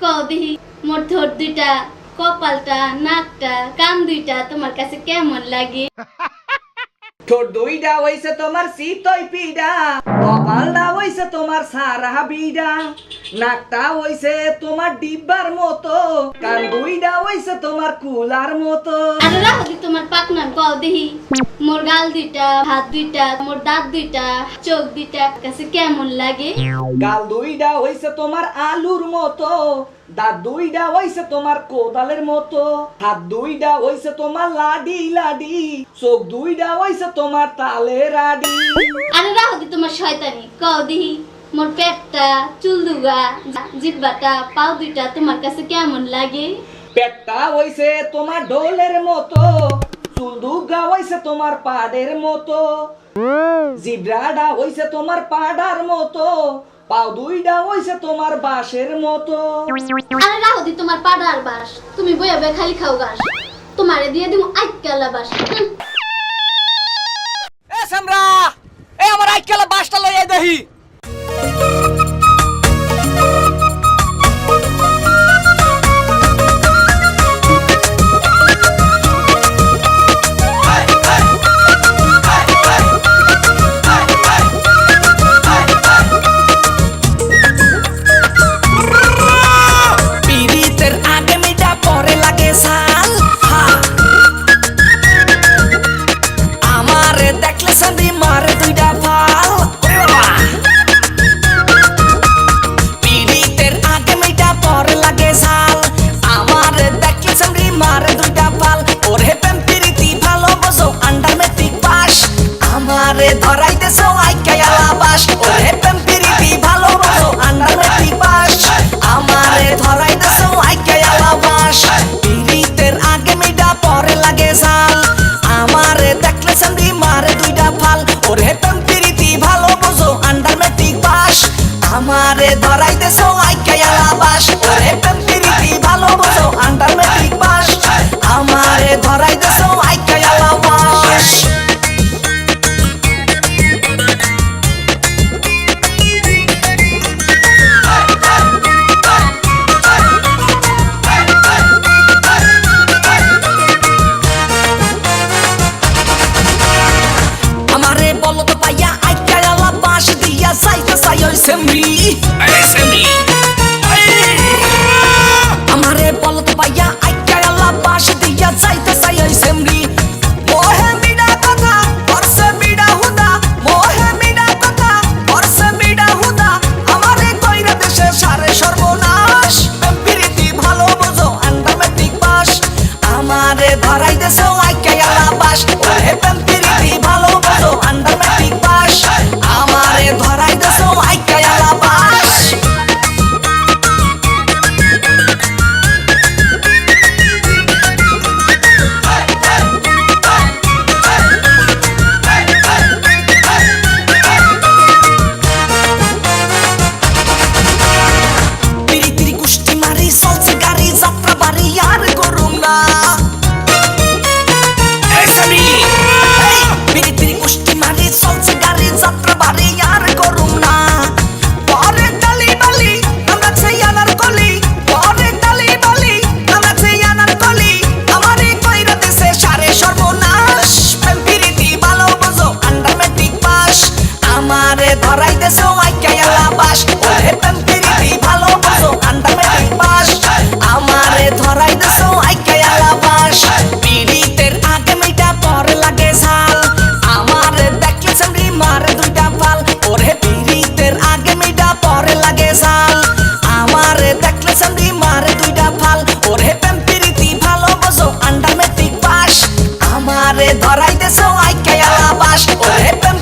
কও দেখি মোর ঠোঁট দুইটা কপালটা নাকটা কান দুইটা তোমার কাছে কেমন লাগে? ঠোঁট দুইটা হইছে তোমার শীতই পিডা, কপালটা হইছে তোমার সারা বিডা, নাকটা হইছে তোমার ডিব্বার মতো, কান দুইটা হইছে তোমার কুলার মতো। আরে রাখো দি তোমার পাকনাম কও দেখি মোর গাল দুইটা হাত দুইটা মোর দাঁত দুইটা চোখ দুইটা কাছে কেমন লাগে? গাল দুইটা হইছে তোমার আলুর মতো, দাঁত দুইটা হইছে তোমার কোদালের মতো, হাত দুইটা হইছে তোমার লাডি লাডি, চোখ দুইটা হইছে তোমার তালের আডি। আরে রাখো দি তোমার শয়তানি কও দেখি মোর পেটটা চুল দুগা জিহ্বাটা পাও দুইটা তোমার কাছে কেমন লাগে? পেটটা হইছে তোমার ঢোলের মতো, চুল দুগা হইছে তোমার পাড়ের মতো, জিব্রাটা হইছে তোমার পাড়ার মতো, পাও দুইটা হইছে তোমার বাঁশের মতো। আরে রাখো দি তোমার পাড়ার বাস, তুমি বইয়া বইয়া খালি খাও ঘাস, তোমারে দিয়ে দিমু আইকালা বাস। এ সামরা, এ আমার আইকালা বাসটা লইয়া দেহি। ধরাইতেছো আইকালা বাস, ওরে প্রেম প্রীতি ভালোবাসো আন্ডারমেট্রিক পাস, আমারে ধরাইতেছো আইকালা বাস, প্রীতের আগে মিটা পরে লাগে জাল, আমারে দেখলে চান্দি মারে দুইটা ফাল, ওরে প্রেম প্রীতি ভালোবাসো আন্ডারমেট্রিক পাস, আমারে ধরাইতেছো আইকালা বাস, ওরে প্রেম প্রীতি ভালোবাসো আন্ডারমেট্রিক পাস, আমারে ধরাইতেছো আইকালা বাস। আমারে বলত পাইয়া আইকালা বাস দিয়া যাইতে চাই ওই সেমরি, মোহে মিডা কথা পরসে মিডা হুদা, মোহে মিডা কথা পরসে মিডা হুদা, আমারে কইরা দেশে সারে সর্বনাশ, প্রীতি ভালো বোঝো আন্ডারমেট্রিক পাস, আমারে ধরাইতেছো আইকালা বাস, ওরে প্রীতি ভালো বোঝো আন্ডারমেট্রিক পাস, আমারে ধরাইতেছো আইকালা বাস। ধরাইতেছো আইকালা বাস, ওরে প্রেম প্রীতি ভালোবাসো আন্ডারমেট্রিক পাস, আমারে ধরাইতেছো আইকালা বাস, প্রীতের আগে মিটা পরে লাগে ঝাল, আমারে দেখলে চান্দি মারে দুইটা ফাল, ওরে প্রীতের আগে মিটা পরে লাগে ঝাল, আমারে দেখলে চান্দি মারে দুইটা ফাল, ওরে প্রেম প্রীতি ভালোবাসো আন্ডারমেট্রিক পাস, আমারে ধরাইতেছো আইকালা বাস, ওরে প্রেম